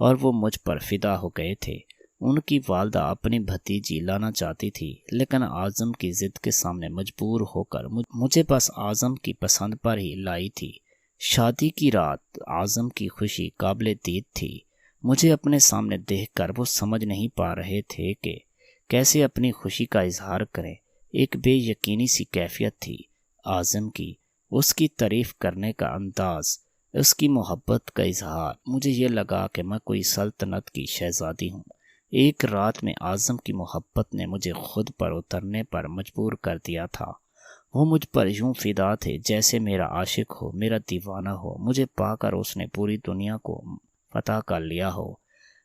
اور وہ مجھ پر فدا ہو گئے تھے۔ ان کی والدہ اپنی بھتیجی لانا چاہتی تھی، لیکن اعظم کی ضد کے سامنے مجبور ہو کر مجھے بس اعظم کی پسند پر ہی لائی تھی۔ شادی کی رات اعظم کی خوشی قابل دید تھی۔ مجھے اپنے سامنے دیکھ کر وہ سمجھ نہیں پا رہے تھے کہ کیسے اپنی خوشی کا اظہار کریں۔ ایک بے یقینی سی کیفیت تھی اعظم کی، اس کی تعریف کرنے کا انداز، اس کی محبت کا اظہار۔ مجھے یہ لگا کہ میں کوئی سلطنت کی شہزادی ہوں۔ ایک رات میں اعظم کی محبت نے مجھے خود پر اترنے پر مجبور کر دیا تھا۔ وہ مجھ پر یوں فدا تھے جیسے میرا عاشق ہو، میرا دیوانہ ہو، مجھے پا کر اس نے پوری دنیا کو فتح کر لیا ہو۔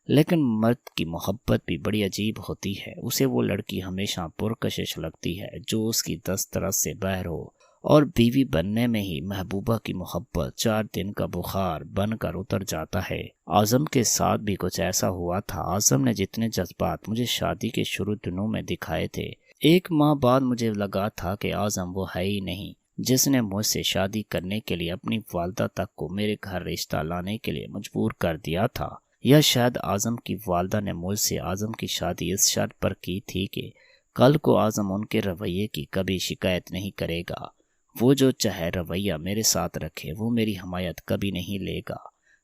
لیکن مرد کی محبت بھی بڑی عجیب ہوتی ہے۔ اسے وہ لڑکی ہمیشہ پرکشش لگتی ہے جو اس کی دسترس سے باہر ہو، اور بیوی بننے میں ہی محبوبہ کی محبت 4 دن کا بخار بن کر اتر جاتا ہے۔ اعظم کے ساتھ بھی کچھ ایسا ہوا تھا۔ اعظم نے جتنے جذبات مجھے شادی کے شروع دنوں میں دکھائے تھے، 1 ماہ بعد مجھے لگا تھا کہ اعظم وہ ہے ہی نہیں جس نے مجھ سے شادی کرنے کے لیے اپنی والدہ تک کو میرے گھر رشتہ لانے کے لیے مجبور کر دیا تھا۔ یا شاید اعظم کی والدہ نے مجھ سے اعظم کی شادی اس شرط پر کی تھی کہ کل کو اعظم ان کے رویے کی کبھی شکایت نہیں کرے گا۔ وہ جو چاہے رویہ میرے ساتھ رکھے، وہ میری حمایت کبھی نہیں لے گا۔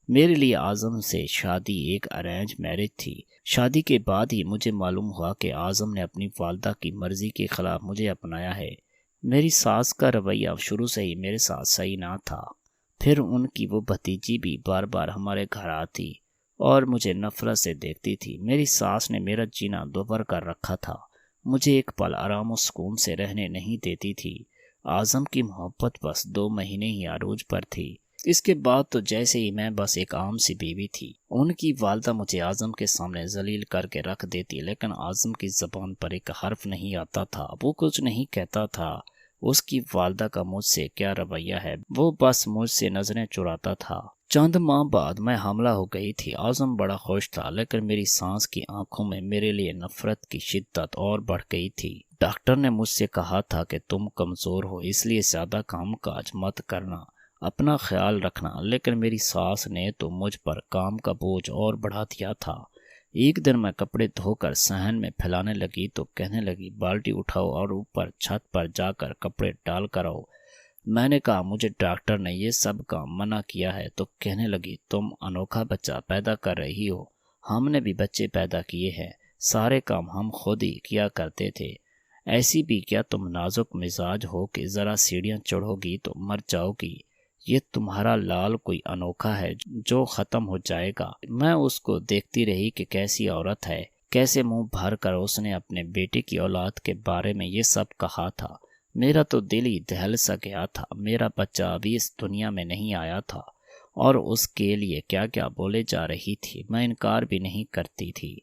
میرے لیے اعظم سے شادی ایک ارینج میرج تھی۔ شادی کے بعد ہی مجھے معلوم ہوا کہ اعظم نے اپنی والدہ کی مرضی کے خلاف مجھے اپنایا ہے۔ میری ساس کا رویہ شروع سے ہی میرے ساتھ صحیح نہ تھا۔ پھر ان کی وہ بھتیجی بھی بار بار ہمارے گھر آتی اور مجھے نفرت سے دیکھتی تھی۔ میری ساس نے میرا جینا دوبر کر رکھا تھا، مجھے ایک پل آرام و سکون سے رہنے نہیں دیتی تھی۔ اعظم کی محبت بس 2 مہینے ہی عروج پر تھی۔ اس کے بعد تو جیسے ہی میں بس ایک عام سی بیوی تھی۔ ان کی والدہ مجھے اعظم کے سامنے ذلیل کر کے رکھ دیتی، لیکن اعظم کی زبان پر ایک حرف نہیں آتا تھا، وہ کچھ نہیں کہتا تھا۔ اس کی والدہ کا مجھ سے کیا رویہ ہے، وہ بس مجھ سے نظریں چراتا تھا۔ چند ماہ بعد میں حاملہ ہو گئی تھی۔ اعظم بڑا خوش تھا، لیکن میری سانس کی آنکھوں میں میرے لیے نفرت کی شدت اور بڑھ گئی تھی۔ ڈاکٹر نے مجھ سے کہا تھا کہ تم کمزور ہو، اس لیے زیادہ کام کاج مت کرنا، اپنا خیال رکھنا، لیکن میری ساس نے تو مجھ پر کام کا بوجھ اور بڑھا دیا تھا۔ ایک دن میں کپڑے دھو کر صحن میں پھیلانے لگی تو کہنے لگی بالٹی اٹھاؤ اور اوپر چھت پر جا کر کپڑے ڈال کر آؤ۔ میں نے کہا مجھے ڈاکٹر نے یہ سب کام منع کیا ہے، تو کہنے لگی تم انوکھا بچہ پیدا کر رہی ہو، ہم نے بھی بچے پیدا کیے ہیں، سارے کام ہم خود ہی کیا کرتے تھے، ایسی بھی کیا تم نازک مزاج ہو کہ ذرا سیڑھیاں چڑھو گی تو مر جاؤ گی؟ یہ تمہارا لال کوئی انوکھا ہے جو ختم ہو جائے گا۔ میں اس کو دیکھتی رہی کہ کیسی عورت ہے، کیسے منہ بھر کر اس نے اپنے بیٹے کی اولاد کے بارے میں یہ سب کہا تھا۔ میرا تو دل ہی دہل سا گیا تھا۔ میرا بچہ ابھی اس دنیا میں نہیں آیا تھا اور اس کے لیے کیا کیا بولے جا رہی تھی، میں انکار بھی نہیں کرتی تھی۔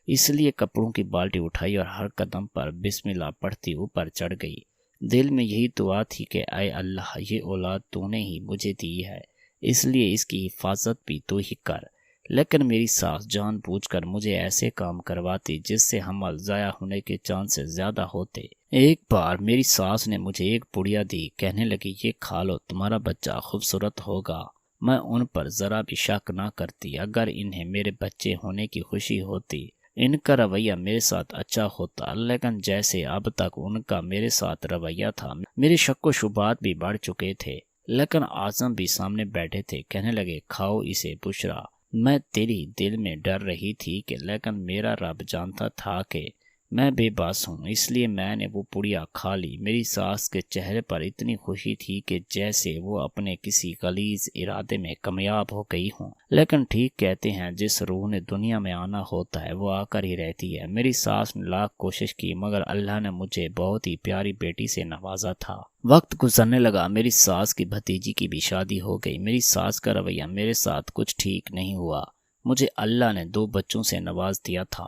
اس لیے کپڑوں کی بالٹی اٹھائی اور ہر قدم پر بسم اللہ پڑھتی اوپر چڑھ گئی۔ دل میں یہی دعا تھی کہ اے اللہ، یہ اولاد تو نے ہی مجھے دی ہے، اس لیے اس کی حفاظت بھی تو ہی کر۔ لیکن میری ساس جان بوجھ کر مجھے ایسے کام کرواتی جس سے حمل ضائع ہونے کے چانسز زیادہ ہوتے۔ ایک بار میری ساس نے مجھے ایک پڑیا دی، کہنے لگی یہ کھا لو، تمہارا بچہ خوبصورت ہوگا۔ میں ان پر ذرا بھی شک نہ کرتی۔ اگر انہیں میرے بچے ہونے کی خوشی ہوتی، ان کا رویہ میرے ساتھ اچھا ہوتا، لیکن جیسے اب تک ان کا میرے ساتھ رویہ تھا، میرے شک و شبہات بھی بڑھ چکے تھے۔ لیکن اعظم بھی سامنے بیٹھے تھے، کہنے لگے کھاؤ اسے بشرا۔ میں تیری دل میں ڈر رہی تھی کہ لیکن میرا رب جانتا تھا کہ میں بے بس ہوں، اس لیے میں نے وہ پڑیا کھا لی۔ میری ساس کے چہرے پر اتنی خوشی تھی کہ جیسے وہ اپنے کسی غلیظ ارادے میں کامیاب ہو گئی ہوں۔ لیکن ٹھیک کہتے ہیں جس روح نے دنیا میں آنا ہوتا ہے وہ آ کر ہی رہتی ہے۔ میری ساس نے لاکھ کوشش کی، مگر اللہ نے مجھے بہت ہی پیاری بیٹی سے نوازا تھا۔ وقت گزرنے لگا، میری ساس کی بھتیجی کی بھی شادی ہو گئی۔ میری ساس کا رویہ میرے ساتھ کچھ ٹھیک نہیں ہوا۔ مجھے اللہ نے 2 بچوں سے نواز دیا تھا۔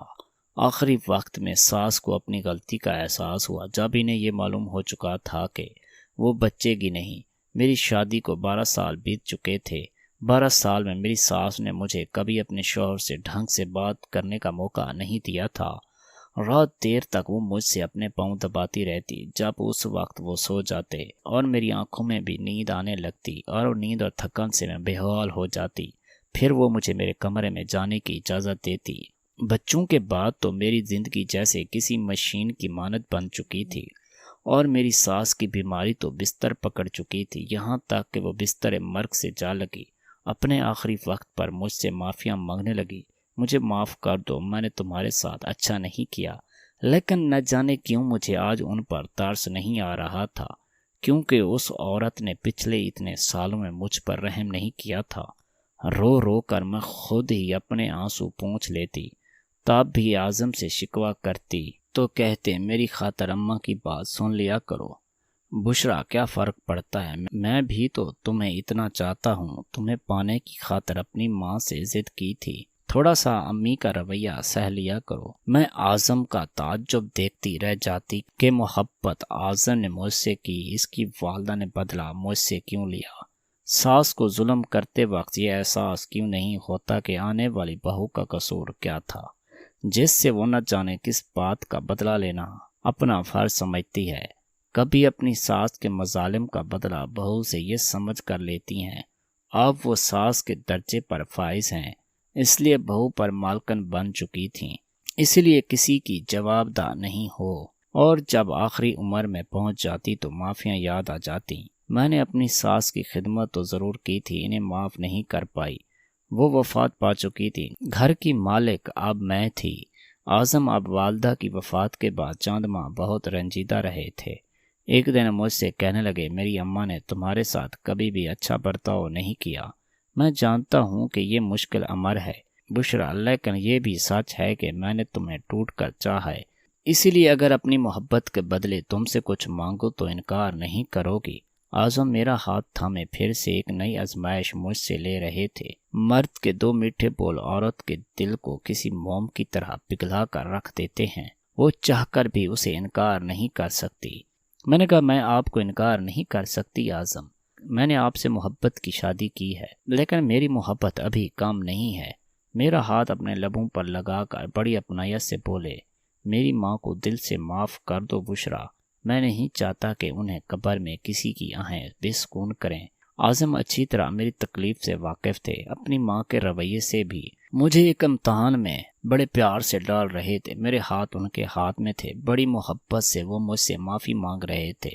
آخری وقت میں ساس کو اپنی غلطی کا احساس ہوا جب انہیں یہ معلوم ہو چکا تھا کہ وہ بچے گی نہیں۔ میری شادی کو 12 سال بیت چکے تھے۔ 12 سال میں میری ساس نے مجھے کبھی اپنے شوہر سے ڈھنگ سے بات کرنے کا موقع نہیں دیا تھا۔ رات دیر تک وہ مجھ سے اپنے پاؤں دباتی رہتی۔ جب اس وقت وہ سو جاتے اور میری آنکھوں میں بھی نیند آنے لگتی اور نیند اور تھکن سے میں بے حال ہو جاتی، پھر وہ مجھے میرے کمرے میں جانے کی اجازت دیتی۔ بچوں کے بعد تو میری زندگی جیسے کسی مشین کی مانند بن چکی تھی، اور میری ساس کی بیماری تو بستر پکڑ چکی تھی، یہاں تک کہ وہ بستر مرگ سے جا لگی۔ اپنے آخری وقت پر مجھ سے معافیاں مانگنے لگی۔ مجھے معاف کر دو، میں نے تمہارے ساتھ اچھا نہیں کیا، لیکن نہ جانے کیوں مجھے آج ان پر ترس نہیں آ رہا تھا، کیونکہ اس عورت نے پچھلے اتنے سالوں میں مجھ پر رحم نہیں کیا تھا۔ رو رو کر میں خود ہی اپنے آنسو پونچھ لیتی۔ تب بھی اعظم سے شکوہ کرتی تو کہتے میری خاطر اماں کی بات سن لیا کرو۔ بشرا کیا فرق پڑتا ہے، میں بھی تو تمہیں اتنا چاہتا ہوں، تمہیں پانے کی خاطر اپنی ماں سے ضد کی تھی، تھوڑا سا امی کا رویہ سہ لیا کرو۔ میں اعظم کا تعجب دیکھتی رہ جاتی کہ محبت اعظم نے مجھ سے کی، اس کی والدہ نے بدلہ مجھ سے کیوں لیا؟ ساس کو ظلم کرتے وقت یہ احساس کیوں نہیں ہوتا کہ آنے والی بہو کا قصور کیا تھا، جس سے وہ نہ جانے کس بات کا بدلہ لینا اپنا فرض سمجھتی ہے؟ کبھی اپنی ساس کے مظالم کا بدلہ بہو سے یہ سمجھ کر لیتی ہیں اب وہ ساس کے درجے پر فائز ہیں، اس لیے بہو پر مالکن بن چکی تھیں، اس لیے کسی کی جواب دہ نہیں ہو، اور جب آخری عمر میں پہنچ جاتی تو معافیاں یاد آ جاتی۔ میں نے اپنی ساس کی خدمت تو ضرور کی تھی، انہیں معاف نہیں کر پائی، وہ وفات پا چکی تھی، گھر کی مالک اب میں تھی۔ اعظم اب والدہ کی وفات کے بعد چند ماہ بہت رنجیدہ رہے تھے۔ ایک دن مجھ سے کہنے لگے میری اماں نے تمہارے ساتھ کبھی بھی اچھا برتاؤ نہیں کیا۔ میں جانتا ہوں کہ یہ مشکل امر ہے بشرا، لیکن یہ بھی سچ ہے کہ میں نے تمہیں ٹوٹ کر چاہا ہے، اسی لیے اگر اپنی محبت کے بدلے تم سے کچھ مانگو تو انکار نہیں کرو گی۔ اعظم میرا ہاتھ تھامے پھر سے ایک نئی آزمائش مجھ سے لے رہے تھے۔ مرد کے دو میٹھے بول عورت کے دل کو کسی موم کی طرح پگھلا کر رکھ دیتے ہیں، وہ چاہ کر بھی اسے انکار نہیں کر سکتی۔ میں نے کہا میں آپ کو انکار نہیں کر سکتی اعظم، میں نے آپ سے محبت کی شادی کی ہے، لیکن میری محبت ابھی کم نہیں ہے۔ میرا ہاتھ اپنے لبوں پر لگا کر بڑی اپنائیت سے بولے میری ماں کو دل سے معاف کر دو بشرا، میں نہیں چاہتا کہ انہیں قبر میں کسی کی آہیں بے سکون کریں۔ اعظم اچھی طرح میری تکلیف سے واقف تھے، اپنی ماں کے رویے سے بھی۔ مجھے ایک امتحان میں بڑے پیار سے ڈال رہے تھے، میرے ہاتھ ان کے ہاتھ میں تھے، بڑی محبت سے وہ مجھ سے معافی مانگ رہے تھے۔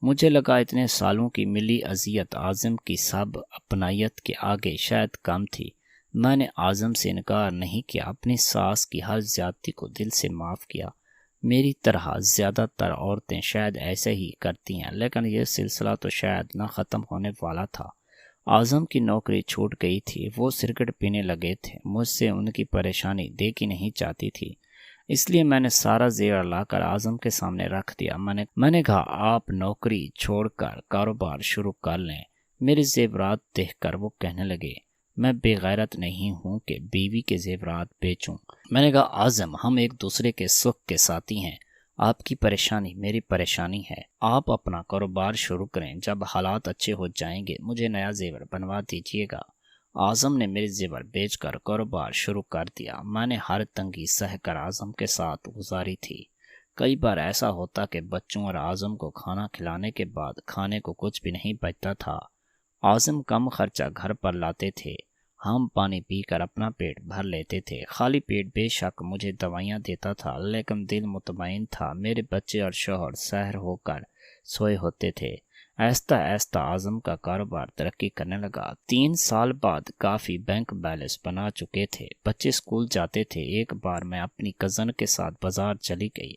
مجھے لگا اتنے سالوں کی ملی اذیت اعظم کی سب اپنائیت کے آگے شاید کم تھی۔ میں نے اعظم سے انکار نہیں کیا، اپنی ساس کی ہر زیادتی کو دل سے معاف کیا۔ میری طرح زیادہ تر عورتیں شاید ایسے ہی کرتی ہیں، لیکن یہ سلسلہ تو شاید نہ ختم ہونے والا تھا۔ اعظم کی نوکری چھوٹ گئی تھی، وہ سگریٹ پینے لگے تھے، مجھ سے ان کی پریشانی دیکھی نہیں جاتی تھی، اس لیے میں نے سارا زیور لا کر اعظم کے سامنے رکھ دیا۔ میں نے کہا آپ نوکری چھوڑ کر کاروبار شروع کر لیں۔ میرے زیورات دیکھ کر وہ کہنے لگے میں بے غیرت نہیں ہوں کہ بیوی کے زیورات بیچوں۔ میں نے کہا اعظم ہم ایک دوسرے کے سکھ کے ساتھی ہیں، آپ کی پریشانی میری پریشانی ہے، آپ اپنا کاروبار شروع کریں، جب حالات اچھے ہو جائیں گے مجھے نیا زیور بنوا دیجیے گا۔ اعظم نے میرے زیور بیچ کر کاروبار شروع کر دیا۔ میں نے ہر تنگی سہ کر اعظم کے ساتھ گزاری تھی۔ کئی بار ایسا ہوتا کہ بچوں اور اعظم کو کھانا کھلانے کے بعد کھانے کو کچھ بھی نہیں بچتا تھا۔ اعظم کم خرچہ گھر پر لاتے تھے، ہم پانی پی کر اپنا پیٹ بھر لیتے تھے۔ خالی پیٹ بے شک مجھے دوائیاں دیتا تھا، لیکن دل مطمئن تھا۔ میرے بچے اور شوہر سحر ہو کر سوئے ہوتے تھے۔ آہستہ آہستہ اعظم کا کاروبار ترقی کرنے لگا۔ 3 سال بعد کافی بینک بیلنس بنا چکے تھے، بچے اسکول جاتے تھے۔ ایک بار میں اپنی کزن کے ساتھ بازار چلی گئی،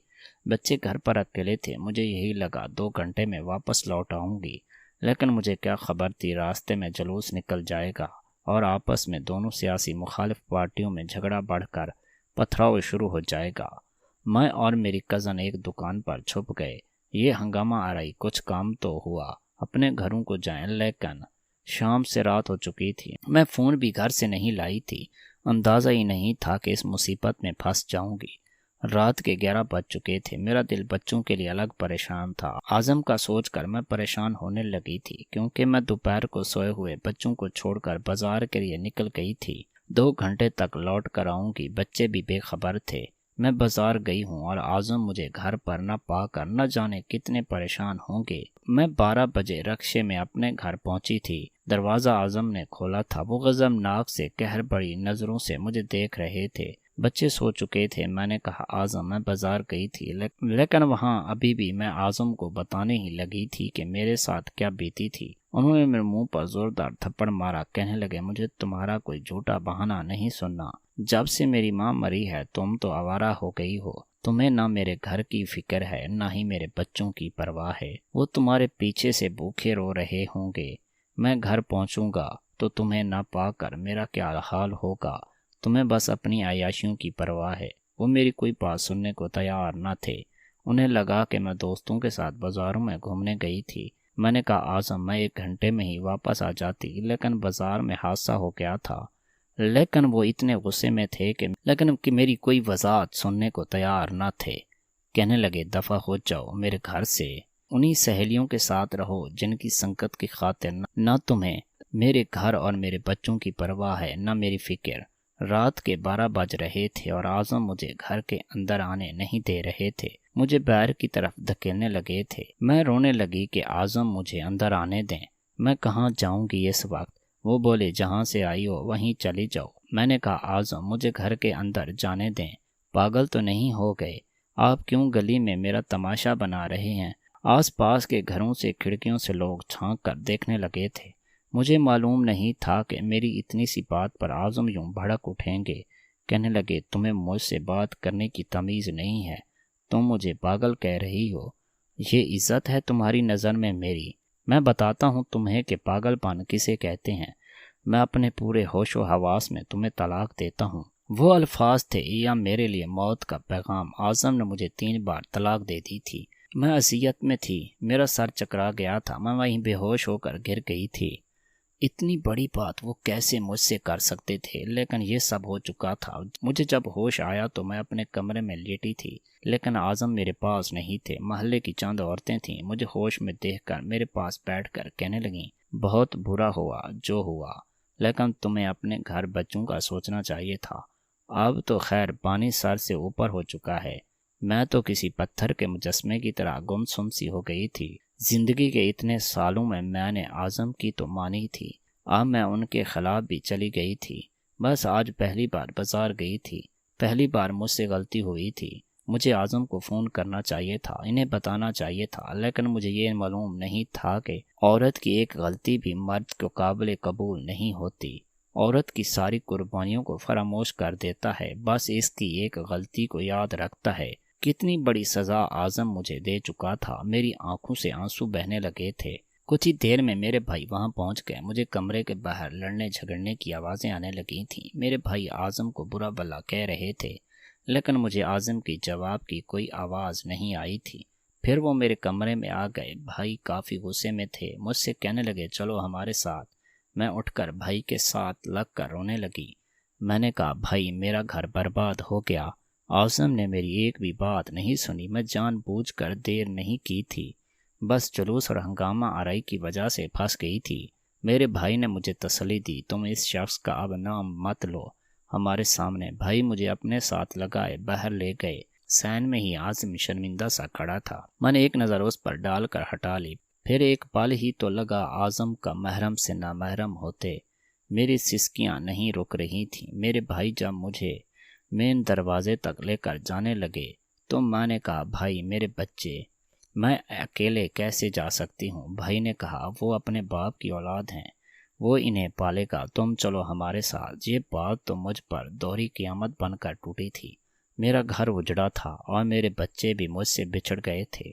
بچے گھر پر اکیلے تھے، مجھے یہی لگا 2 گھنٹے میں واپس لوٹ آؤں گی، لیکن مجھے کیا خبر تھی راستے میں جلوس نکل جائے گا اور آپس میں دونوں سیاسی مخالف پارٹیوں میں جھگڑا بڑھ کر پتھراؤ شروع ہو جائے گا۔ میں اور میری کزن ایک دکان پر چھپ گئے، یہ ہنگامہ آرائی کچھ کام تو ہوا، اپنے گھروں کو جائیں، لیکن شام سے رات ہو چکی تھی۔ میں فون بھی گھر سے نہیں لائی تھی، اندازہ ہی نہیں تھا کہ اس مصیبت میں پھنس جاؤں گی۔ رات کے 11 بج چکے تھے، میرا دل بچوں کے لیے الگ پریشان تھا۔ اعظم کا سوچ کر میں پریشان ہونے لگی تھی، کیونکہ میں دوپہر کو سوئے ہوئے بچوں کو چھوڑ کر بازار کے لیے نکل گئی تھی۔ 2 گھنٹے تک لوٹ کر آؤں گی، بچے بھی بے خبر تھے میں بازار گئی ہوں، اور اعظم مجھے گھر پر نہ پا کر نہ جانے کتنے پریشان ہوں گے۔ میں 12 بجے رکشے میں اپنے گھر پہنچی تھی۔ دروازہ اعظم نے کھولا تھا۔ وہ غضبناک سے قہر بڑی نظروں سے مجھے دیکھ رہے تھے۔ بچے سو چکے تھے۔ میں نے کہا اعظم میں بازار گئی تھی، لیکن وہاں ابھی بھی میں اعظم کو بتانے ہی لگی تھی کہ میرے ساتھ کیا بیتی تھی۔ انہوں نے میرے منہ پر زوردار تھپڑ مارا، کہنے لگے مجھے تمہارا کوئی جھوٹا بہانہ نہیں سننا۔ جب سے میری ماں مری ہے تم تو آوارہ ہو گئی ہو۔ تمہیں نہ میرے گھر کی فکر ہے نہ ہی میرے بچوں کی پرواہ ہے۔ وہ تمہارے پیچھے سے بھوکے رو رہے ہوں گے۔ میں گھر پہنچوں گا تو تمہیں نہ پا کر میرا کیا حال ہوگا۔ تمہیں بس اپنی عیاشیوں کی پرواہ ہے۔ وہ میری کوئی بات سننے کو تیار نہ تھے۔ انہیں لگا کہ میں دوستوں کے ساتھ بازاروں میں گھومنے گئی تھی۔ میں نے کہا اعظم میں 1 گھنٹے میں ہی واپس آ جاتی، لیکن بازار میں حادثہ ہو گیا تھا۔ لیکن وہ اتنے غصے میں تھے کہ میری کوئی وضاحت سننے کو تیار نہ تھے۔ کہنے لگے دفع ہو جاؤ میرے گھر سے، انہی سہیلیوں کے ساتھ رہو جن کی سنگت کی خاطر نہ تمہیں میرے گھر اور میرے بچوں کی پرواہ ہے نہ میری فکر۔ رات کے 12 بج رہے تھے اور اعظم مجھے گھر کے اندر آنے نہیں دے رہے تھے، مجھے باہر کی طرف دھکیلنے لگے تھے۔ میں رونے لگی کہ اعظم مجھے اندر آنے دیں، میں کہاں جاؤں گی اس وقت؟ وہ بولے جہاں سے آئی ہو وہیں چلی جاؤ۔ میں نے کہا اعظم مجھے گھر کے اندر جانے دیں، پاگل تو نہیں ہو گئے؟ آپ کیوں گلی میں میرا تماشا بنا رہے ہیں؟ آس پاس کے گھروں سے کھڑکیوں سے لوگ جھانک کر دیکھنے لگے تھے۔ مجھے معلوم نہیں تھا کہ میری اتنی سی بات پر اعظم یوں بھڑک اٹھیں گے۔ کہنے لگے تمہیں مجھ سے بات کرنے کی تمیز نہیں ہے، تم مجھے پاگل کہہ رہی ہو، یہ عزت ہے تمہاری نظر میں میری؟ میں بتاتا ہوں تمہیں کہ پاگل پن کسے کہتے ہیں۔ میں اپنے پورے ہوش و حواس میں تمہیں طلاق دیتا ہوں۔ وہ الفاظ تھے یا میرے لیے موت کا پیغام۔ اعظم نے مجھے 3 بار طلاق دے دی تھی۔ میں اذیت میں تھی، میرا سر چکرا گیا تھا، میں وہیں بے ہوش ہو کر گر گئی تھی۔ اتنی بڑی بات وہ کیسے مجھ سے کر سکتے تھے؟ لیکن یہ سب ہو چکا تھا۔ مجھے جب ہوش آیا تو میں اپنے کمرے میں لیٹی تھی، لیکن اعظم میرے پاس نہیں تھے۔ محلے کی چند عورتیں تھیں، مجھے ہوش میں دیکھ کر میرے پاس بیٹھ کر کہنے لگیں بہت برا ہوا جو ہوا، لیکن تمہیں اپنے گھر بچوں کا سوچنا چاہیے تھا۔ اب تو خیر پانی سر سے اوپر ہو چکا ہے، میں تو کسی پتھر کے مجسمے کی طرح گمسم سی ہو گئی تھی۔ زندگی کے اتنے سالوں میں نے اعظم کی تو مانی تھی، اب میں ان کے خلاف بھی چلی گئی تھی۔ بس آج پہلی بار بازار گئی تھی، پہلی بار مجھ سے غلطی ہوئی تھی۔ مجھے اعظم کو فون کرنا چاہیے تھا، انہیں بتانا چاہیے تھا، لیکن مجھے یہ معلوم نہیں تھا کہ عورت کی ایک غلطی بھی مرد کو قابل قبول نہیں ہوتی۔ عورت کی ساری قربانیوں کو فراموش کر دیتا ہے، بس اس کی ایک غلطی کو یاد رکھتا ہے۔ کتنی بڑی سزا اعظم مجھے دے چکا تھا۔ میری آنکھوں سے آنسو بہنے لگے تھے۔ کچھ ہی دیر میں میرے بھائی وہاں پہنچ گئے۔ مجھے کمرے کے باہر لڑنے جھگڑنے کی آوازیں آنے لگی تھیں۔ میرے بھائی اعظم کو برا بھلا کہہ رہے تھے، لیکن مجھے اعظم کی جواب کی کوئی آواز نہیں آئی تھی۔ پھر وہ میرے کمرے میں آ گئے۔ بھائی کافی غصے میں تھے، مجھ سے کہنے لگے چلو ہمارے ساتھ۔ میں اٹھ کر بھائی کے ساتھ لگ کر رونے لگی۔ میں نے کہا بھائی میرا گھر برباد ہو گیا۔ اعظم نے میری ایک بھی بات نہیں سنی۔ میں جان بوجھ کر دیر نہیں کی تھی، بس جلوس اور ہنگامہ آرائی کی وجہ سے پھنس گئی تھی۔ میرے بھائی نے مجھے تسلی دی، تم اس شخص کا اب نام مت لو ہمارے سامنے۔ بھائی مجھے اپنے ساتھ لگائے باہر لے گئے۔ سین میں ہی اعظم شرمندہ سا کھڑا تھا۔ میں نے ایک نظر اس پر ڈال کر ہٹا لی، پھر ایک پل ہی تو لگا اعظم کا محرم سے نامحرم ہوتے۔ میری سسکیاں نہیں رک رہی تھیں۔ میرے بھائی جب مجھے مین دروازے تک لے کر جانے لگے تو میں نے کہا بھائی میرے بچے، میں اکیلے کیسے جا سکتی ہوں؟ بھائی نے کہا وہ اپنے باپ کی اولاد ہیں، وہ انہیں پالے گا، تم چلو ہمارے ساتھ۔ یہ بات تو مجھ پر دوہری قیامت بن کر ٹوٹی تھی۔ میرا گھر اجڑا تھا اور میرے بچے بھی مجھ سے بچھڑ گئے تھے۔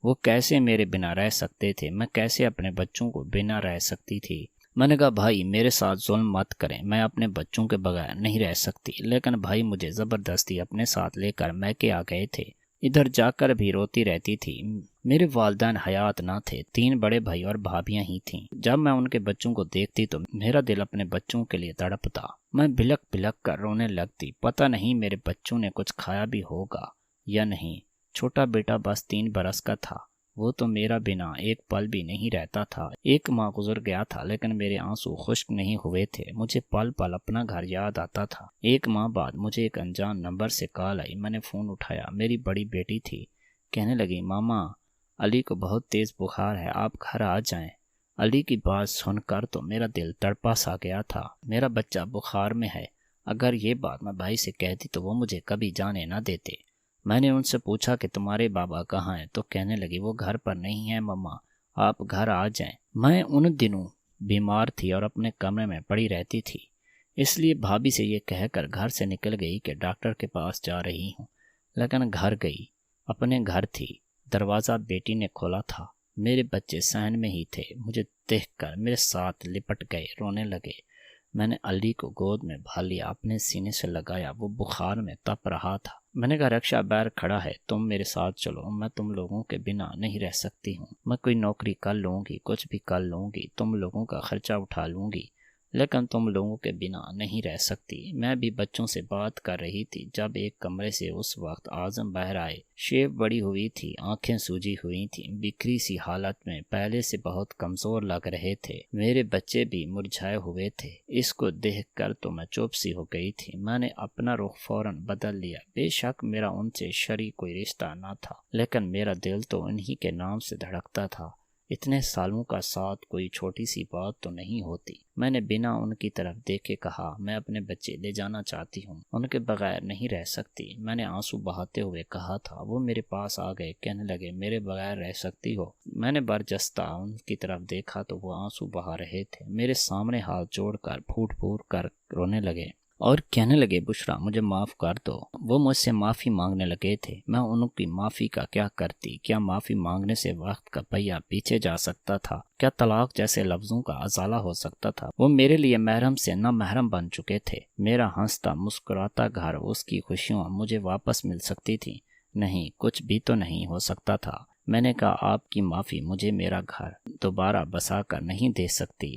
وہ کیسے میرے بنا رہ سکتے تھے؟ میں کیسے اپنے بچوں کو بنا رہ سکتی تھی؟ میں نے کہا بھائی میرے ساتھ ظلم مت کریں، میں اپنے بچوں کے بغیر نہیں رہ سکتی۔ لیکن بھائی مجھے زبردستی اپنے ساتھ لے کر میکے آ گئے تھے۔ ادھر جا کر بھی روتی رہتی تھی۔ میرے والدین حیات نہ تھے، 3 بڑے بھائی اور بھابیاں ہی تھیں۔ جب میں ان کے بچوں کو دیکھتی تو میرا دل اپنے بچوں کے لیے تڑپتا۔ میں بلک بلک کر رونے لگتی۔ پتہ نہیں میرے بچوں نے کچھ کھایا بھی ہوگا یا نہیں۔ چھوٹا بیٹا بس 3 برس کا تھا، وہ تو میرا بنا ایک پل بھی نہیں رہتا تھا۔ ایک ماہ گزر گیا تھا لیکن میرے آنسو خشک نہیں ہوئے تھے۔ مجھے پل پل اپنا گھر یاد آتا تھا۔ 1 ماہ بعد مجھے ایک انجان نمبر سے کال آئی۔ میں نے فون اٹھایا، میری بڑی بیٹی تھی۔ کہنے لگی ماما علی کو بہت تیز بخار ہے، آپ گھر آ جائیں۔ علی کی بات سن کر تو میرا دل تڑپا سا گیا تھا۔ میرا بچہ بخار میں ہے، اگر یہ بات میں بھائی سے کہتی تو وہ مجھے کبھی جانے نہ دیتے۔ میں نے ان سے پوچھا کہ تمہارے بابا کہاں ہیں، تو کہنے لگی وہ گھر پر نہیں ہیں مما، آپ گھر آ جائیں۔ میں ان دنوں بیمار تھی اور اپنے کمرے میں پڑی رہتی تھی، اس لیے بھابھی سے یہ کہہ کر گھر سے نکل گئی کہ ڈاکٹر کے پاس جا رہی ہوں، لیکن گھر گئی، اپنے گھر تھی۔ دروازہ بیٹی نے کھولا تھا، میرے بچے صحن میں ہی تھے۔ مجھے دیکھ کر میرے ساتھ لپٹ گئے، رونے لگے۔ میں نے علی کو گود میں بھال لیا، اپنے سینے سے لگایا، وہ بخار میں تپ رہا تھا۔ میں نے کہا رکشا باہر کھڑا ہے، تم میرے ساتھ چلو، میں تم لوگوں کے بنا نہیں رہ سکتی ہوں۔ میں کوئی نوکری کر لوں گی، کچھ بھی کر لوں گی، تم لوگوں کا خرچہ اٹھا لوں گی، لیکن تم لوگوں کے بنا نہیں رہ سکتی۔ میں بھی بچوں سے بات کر رہی تھی جب ایک کمرے سے اس وقت اعظم باہر آئے۔ شیو بڑی ہوئی تھی، آنکھیں سوجی ہوئی تھیں، بکھری سی حالت میں، پہلے سے بہت کمزور لگ رہے تھے۔ میرے بچے بھی مرجھائے ہوئے تھے۔ اس کو دیکھ کر تو میں چپ سی ہو گئی تھی۔ میں نے اپنا رخ فوراً بدل لیا۔ بے شک میرا ان سے شرعی کوئی رشتہ نہ تھا، لیکن میرا دل تو انہی کے نام سے دھڑکتا تھا۔ اتنے سالوں کا ساتھ کوئی چھوٹی سی بات تو نہیں ہوتی۔ میں نے بنا ان کی طرف دیکھے کہا میں اپنے بچے لے جانا چاہتی ہوں، ان کے بغیر نہیں رہ سکتی۔ میں نے آنسو بہاتے ہوئے کہا تھا۔ وہ میرے پاس آ گئے، کہنے لگے میرے بغیر رہ سکتی ہو؟ میں نے برجستہ ان کی طرف دیکھا تو وہ آنسو بہا رہے تھے، میرے سامنے ہاتھ جوڑ کر پھوٹ پھوٹ کر رونے لگے اور کہنے لگے بشرا مجھے معاف کر دو۔ وہ مجھ سے معافی مانگنے لگے تھے۔ میں ان کی معافی کا کیا کرتی؟ کیا معافی مانگنے سے وقت کا پہیہ پیچھے جا سکتا تھا؟ کیا طلاق جیسے لفظوں کا ازالہ ہو سکتا تھا؟ وہ میرے لیے محرم سے نہ محرم بن چکے تھے۔ میرا ہنستا مسکراتا گھر، اس کی خوشیاں مجھے واپس مل سکتی تھی؟ نہیں، کچھ بھی تو نہیں ہو سکتا تھا۔ میں نے کہا آپ کی معافی مجھے میرا گھر دوبارہ بسا کر نہیں دے سکتی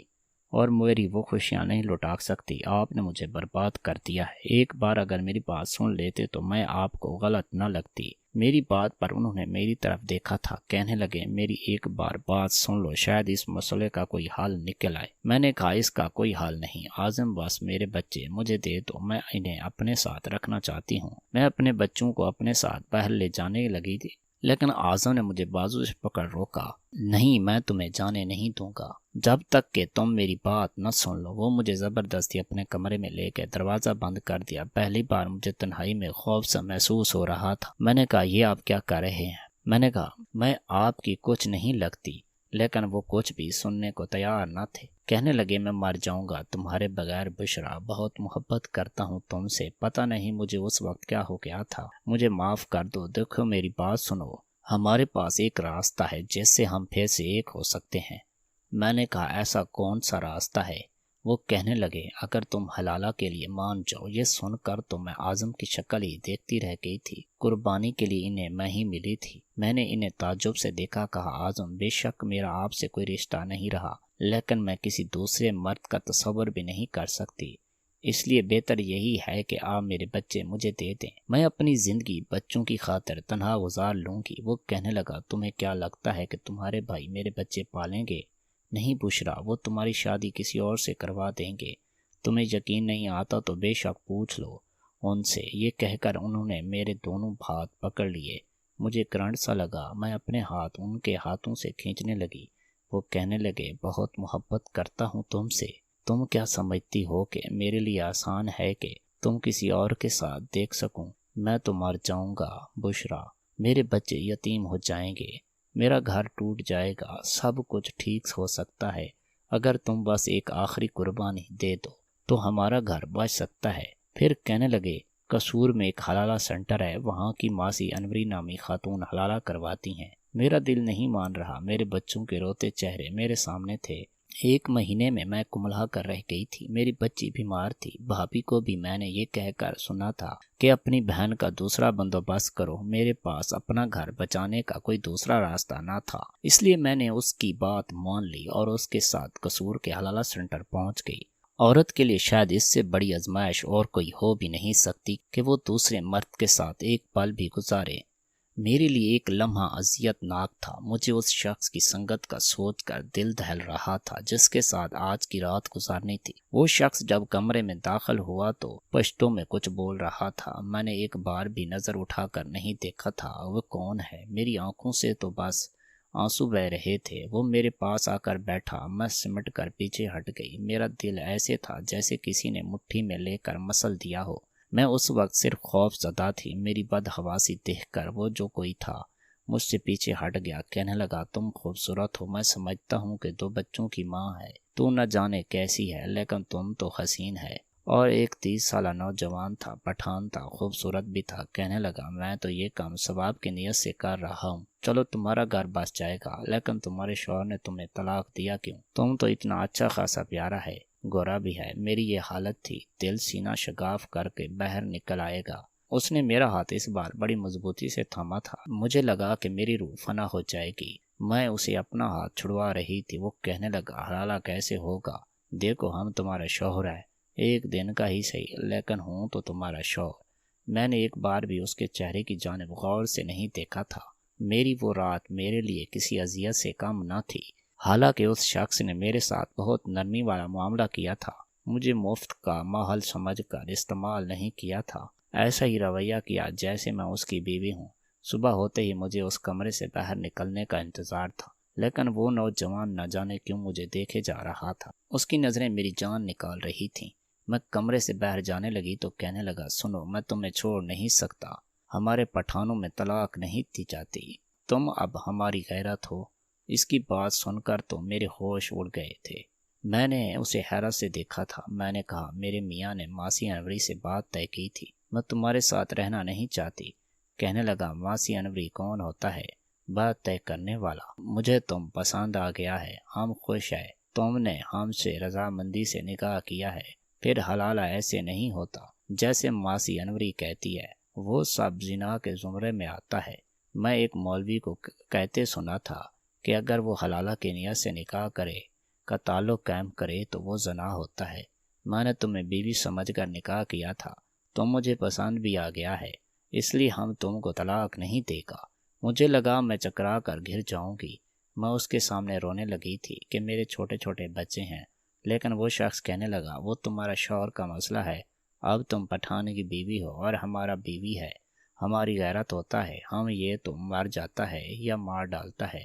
اور میری وہ خوشیاں نہیں لوٹا سکتی۔ آپ نے مجھے برباد کر دیا ہے۔ ایک بار اگر میری بات سن لیتے تو میں آپ کو غلط نہ لگتی۔ میری بات پر انہوں نے میری طرف دیکھا تھا، کہنے لگے میری ایک بار بات سن لو، شاید اس مسئلے کا کوئی حل نکل آئے۔ میں نے کہا اس کا کوئی حل نہیں اعظم، بس میرے بچے مجھے دے دو، میں انہیں اپنے ساتھ رکھنا چاہتی ہوں۔ میں اپنے بچوں کو اپنے ساتھ باہر لے جانے لگی تھی، لیکن اعظم نے مجھے بازو سے پکڑ روکا۔ نہیں، میں تمہیں جانے نہیں دوں گا جب تک کہ تم میری بات نہ سن لو۔ وہ مجھے زبردستی اپنے کمرے میں لے گئے، دروازہ بند کر دیا۔ پہلی بار مجھے تنہائی میں خوف سا محسوس ہو رہا تھا۔ میں نے کہا یہ آپ کیا کر رہے ہیں؟ میں نے کہا میں آپ کی کچھ نہیں لگتی، لیکن وہ کچھ بھی سننے کو تیار نہ تھے۔ کہنے لگے میں مر جاؤں گا تمہارے بغیر بشرا، بہت محبت کرتا ہوں تم سے، پتہ نہیں مجھے اس وقت کیا ہو گیا تھا، مجھے معاف کر دو۔ دیکھو میری بات سنو، ہمارے پاس ایک راستہ ہے جس سے ہم پھر سے ایک ہو سکتے ہیں۔ میں نے کہا ایسا کون سا راستہ ہے؟ وہ کہنے لگے اگر تم حلالہ کے لیے مان جاؤ۔ یہ سن کر تو میں اعظم کی شکل ہی دیکھتی رہ گئی تھی۔ قربانی کے لیے انہیں میں ہی ملی تھی۔ میں نے انہیں تعجب سے دیکھا، کہا اعظم بے شک میرا آپ سے کوئی رشتہ نہیں رہا، لیکن میں کسی دوسرے مرد کا تصور بھی نہیں کر سکتی، اس لیے بہتر یہی ہے کہ آپ میرے بچے مجھے دے دیں، میں اپنی زندگی بچوں کی خاطر تنہا گزار لوں گی۔ وہ کہنے لگا تمہیں کیا لگتا ہے کہ تمہارے بھائی میرے بچے پالیں گے؟ نہیں بشرا، وہ تمہاری شادی کسی اور سے کروا دیں گے۔ تمہیں یقین نہیں آتا تو بے شک پوچھ لو ان سے۔ یہ کہہ کر انہوں نے میرے دونوں ہاتھ پکڑ لیے۔ مجھے کرنٹ سا لگا، میں اپنے ہاتھ ان کے ہاتھوں سے کھینچنے لگی۔ وہ کہنے لگے بہت محبت کرتا ہوں تم سے، تم کیا سمجھتی ہو کہ میرے لیے آسان ہے کہ تم کسی اور کے ساتھ دیکھ سکوں؟ میں تو مر جاؤں گا بشرا، میرے بچے یتیم ہو جائیں گے، میرا گھر ٹوٹ جائے گا، سب کچھ ٹھیک ہو سکتا ہے اگر تم بس ایک آخری قربانی دے دو تو ہمارا گھر بچ سکتا ہے۔ پھر کہنے لگے قصور میں ایک حلالہ سینٹر ہے، وہاں کی ماسی انوری نامی خاتون حلالہ کرواتی ہیں۔ میرا دل نہیں مان رہا، میرے بچوں کے روتے چہرے میرے سامنے تھے۔ 1 مہینے میں کملہ کر رہ گئی تھی، میری بچی بیمار تھی۔ بھابھی کو بھی میں نے یہ کہہ کر سنا تھا کہ اپنی بہن کا دوسرا بندوبست کرو، میرے پاس اپنا گھر بچانے کا کوئی دوسرا راستہ نہ تھا، اس لیے میں نے اس کی بات مان لی اور اس کے ساتھ قصور کے حلالہ سینٹر پہنچ گئی۔ عورت کے لیے شاید اس سے بڑی آزمائش اور کوئی ہو بھی نہیں سکتی کہ وہ دوسرے مرد کے ساتھ ایک پل بھی گزارے۔ میرے لیے ایک لمحہ اذیت ناک تھا، مجھے اس شخص کی سنگت کا سوچ کر دل دہل رہا تھا جس کے ساتھ آج کی رات گزارنی تھی۔ وہ شخص جب کمرے میں داخل ہوا تو پشتوں میں کچھ بول رہا تھا، میں نے ایک بار بھی نظر اٹھا کر نہیں دیکھا تھا وہ کون ہے۔ میری آنکھوں سے تو بس آنسو بہ رہے تھے۔ وہ میرے پاس آ کر بیٹھا، میں سمٹ کر پیچھے ہٹ گئی۔ میرا دل ایسے تھا جیسے کسی نے مٹھی میں لے کر مسل دیا ہو۔ میں اس وقت صرف خوف زدہ تھی۔ میری بدحواسی دیکھ کر وہ جو کوئی تھا مجھ سے پیچھے ہٹ گیا۔ کہنے لگا، تم خوبصورت ہو، میں سمجھتا ہوں کہ 2 بچوں کی ماں ہے، تو نہ جانے کیسی ہے، لیکن تم تو حسین ہے۔ اور ایک 30 سالہ نوجوان تھا، پٹھان تھا، خوبصورت بھی تھا۔ کہنے لگا، میں تو یہ کام ثواب کی نیت سے کر رہا ہوں، چلو تمہارا گھر بس جائے گا، لیکن تمہارے شوہر نے تمہیں طلاق دیا کیوں؟ تم تو اتنا اچھا خاصا پیارا ہے، گورا بھی ہے۔ میری یہ حالت تھی، دل سینہ شگاف کر کے باہر نکل آئے گا۔ اس نے میرا ہاتھ اس بار بڑی مضبوطی سے تھاما تھا۔ مجھے لگا کہ میری روح فنا ہو جائے گی۔ میں اسے اپنا ہاتھ چھڑوا رہی تھی۔ وہ کہنے لگا، حلالہ کیسے ہوگا؟ دیکھو، ہم تمہارا شوہر ہے، ایک دن کا ہی صحیح، لیکن ہوں تو تمہارا شوہر۔ میں نے ایک بار بھی اس کے چہرے کی جانب غور سے نہیں دیکھا تھا۔ میری وہ رات میرے لیے کسی اذیت سے کم نہ تھی۔ حالانکہ اس شخص نے میرے ساتھ بہت نرمی والا معاملہ کیا تھا، مجھے مفت کا ماحول سمجھ کر استعمال نہیں کیا تھا۔ ایسا ہی رویہ کیا جیسے میں اس کی بیوی ہوں۔ صبح ہوتے ہی مجھے اس کمرے سے باہر نکلنے کا انتظار تھا، لیکن وہ نوجوان نہ جانے کیوں مجھے دیکھے جا رہا تھا۔ اس کی نظریں میری جان نکال رہی تھیں۔ میں کمرے سے باہر جانے لگی تو کہنے لگا، سنو، میں تمہیں چھوڑ نہیں سکتا، ہمارے پٹھانوں میں طلاق نہیں دی جاتی، تم اب ہماری غیرت ہو۔ اس کی بات سن کر تو میرے ہوش اڑ گئے تھے۔ میں نے اسے حیرت سے دیکھا تھا۔ میں نے کہا، میرے میاں نے ماسی انوری سے بات طے کی تھی، میں تمہارے ساتھ رہنا نہیں چاہتی۔ کہنے لگا، ماسی انوری کون ہوتا ہے؟ بات طے کرنے والا۔ مجھے تم پسند آ گیا ہے، ہم خوش ہیں، تم نے ہم سے رضامندی سے نکاح کیا ہے۔ پھر حلالہ ایسے نہیں ہوتا جیسے ماسی انوری کہتی ہے، وہ سب زنا کے زمرے میں آتا ہے۔ میں ایک مولوی کو کہتے سنا تھا کہ اگر وہ حلالہ کی نیت سے نکاح کرے کا تعلق قائم کرے تو وہ زنا ہوتا ہے۔ میں نے تمہیں بیوی سمجھ کر نکاح کیا تھا، تم مجھے پسند بھی آ گیا ہے، اس لیے ہم تم کو طلاق نہیں دے گا۔ مجھے لگا میں چکرا کر گر جاؤں گی۔ میں اس کے سامنے رونے لگی تھی کہ میرے چھوٹے چھوٹے بچے ہیں، لیکن وہ شخص کہنے لگا، وہ تمہارا شوہر کا مسئلہ ہے، اب تم پٹھان کی بیوی ہو اور ہمارا بیوی ہے، ہماری غیرت ہوتا ہے، ہم یہ تو مر جاتا ہے یا مار ڈالتا ہے،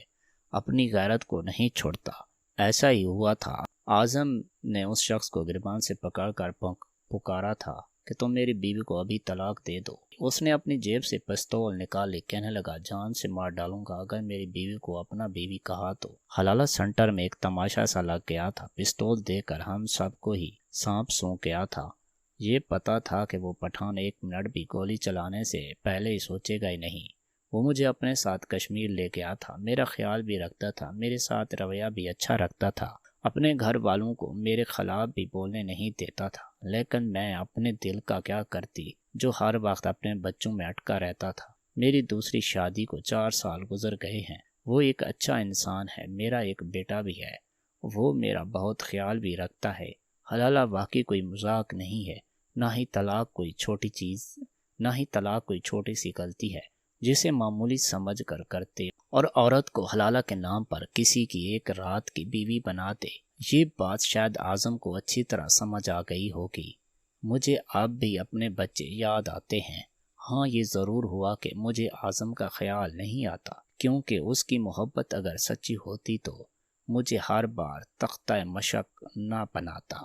اپنی غیرت کو نہیں چھوڑتا۔ ایسا ہی ہوا تھا۔ اعظم نے اس شخص کو گریبان سے پکڑ کر پکارا تھا کہ تم میری بیوی کو ابھی طلاق دے دو۔ اس نے اپنی جیب سے پستول نکالی، کہنے لگا، جان سے مار ڈالوں گا اگر میری بیوی کو اپنا بیوی کہا تو۔ حلالہ سینٹر میں ایک تماشا سا لگ گیا تھا۔ پستول دے کر ہم سب کو ہی سانپ سو گیا تھا۔ یہ پتا تھا کہ وہ پٹھان 1 منٹ بھی گولی چلانے سے پہلے ہی سوچے گا ہی نہیں۔ وہ مجھے اپنے ساتھ کشمیر لے گیا تھا، میرا خیال بھی رکھتا تھا، میرے ساتھ رویہ بھی اچھا رکھتا تھا، اپنے گھر والوں کو میرے خلاف بھی بولنے نہیں دیتا تھا، لیکن میں اپنے دل کا کیا کرتی جو ہر وقت اپنے بچوں میں اٹکا رہتا تھا۔ میری دوسری شادی کو 4 سال گزر گئے ہیں۔ وہ ایک اچھا انسان ہے، میرا ایک بیٹا بھی ہے، وہ میرا بہت خیال بھی رکھتا ہے۔ حلالہ واقعی کوئی مذاق نہیں ہے، نہ ہی طلاق کوئی چھوٹی سی غلطی ہے جسے معمولی سمجھ کر کرتے اور عورت کو حلالہ کے نام پر کسی کی ایک رات کی بیوی بنا دے۔ یہ بات شاید اعظم کو اچھی طرح سمجھ آ گئی ہوگی۔ مجھے اب بھی اپنے بچے یاد آتے ہیں۔ ہاں، یہ ضرور ہوا کہ مجھے اعظم کا خیال نہیں آتا، کیونکہ اس کی محبت اگر سچی ہوتی تو مجھے ہر بار تختہ مشق نہ بناتا۔